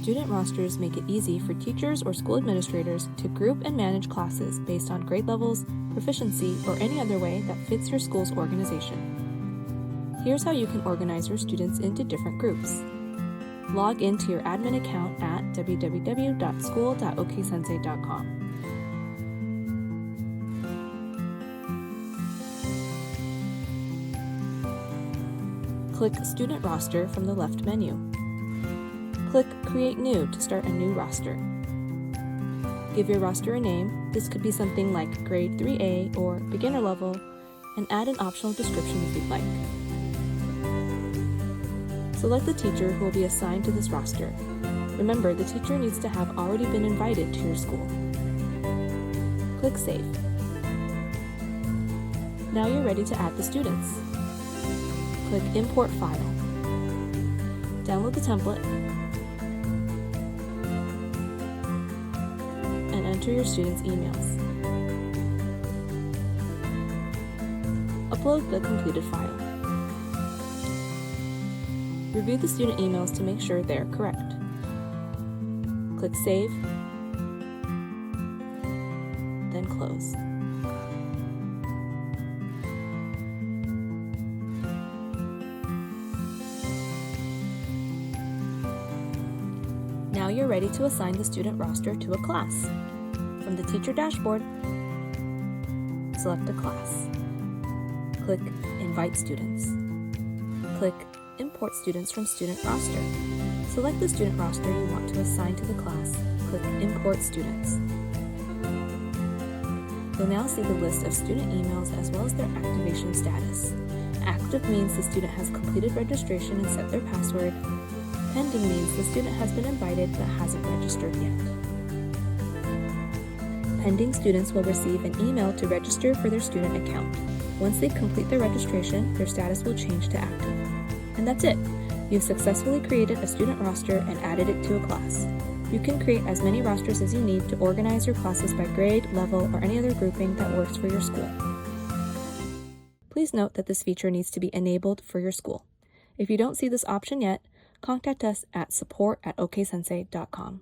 Student rosters make it easy for teachers or school administrators to group and manage classes based on grade levels, proficiency, or any other way that fits your school's organization. Here's how you can organize your students into different groups. Log into your admin account at www.school.oksensay.com. Click Student Roster from the left menu. Click Create New to start a new roster. Give your roster a name. This could be something like Grade 3A or Beginner Level, and add an optional description if you'd like. Select the teacher who will be assigned to this roster. Remember, the teacher needs to have already been invited to your school. Click Save. Now you're ready to add the students. Click Import File. Download the template and enter your students' emails. Upload the completed file. Review the student emails to make sure they're correct. Click Save, then Close. Now you're ready to assign the student roster to a class. From the teacher dashboard, select a class. Click Invite Students. Click Import Students from Student Roster. Select the student roster you want to assign to the class. Click Import Students. You'll now see the list of student emails as well as their activation status. Active means the student has completed registration and set their password. Pending means the student has been invited but hasn't registered yet. Pending students will receive an email to register for their student account. Once they complete their registration, their status will change to active. And that's it! You've successfully created a student roster and added it to a class. You can create as many rosters as you need to organize your classes by grade, level, or any other grouping that works for your school. Please note that this feature needs to be enabled for your school. If you don't see this option yet, contact us at support@oksensay.com.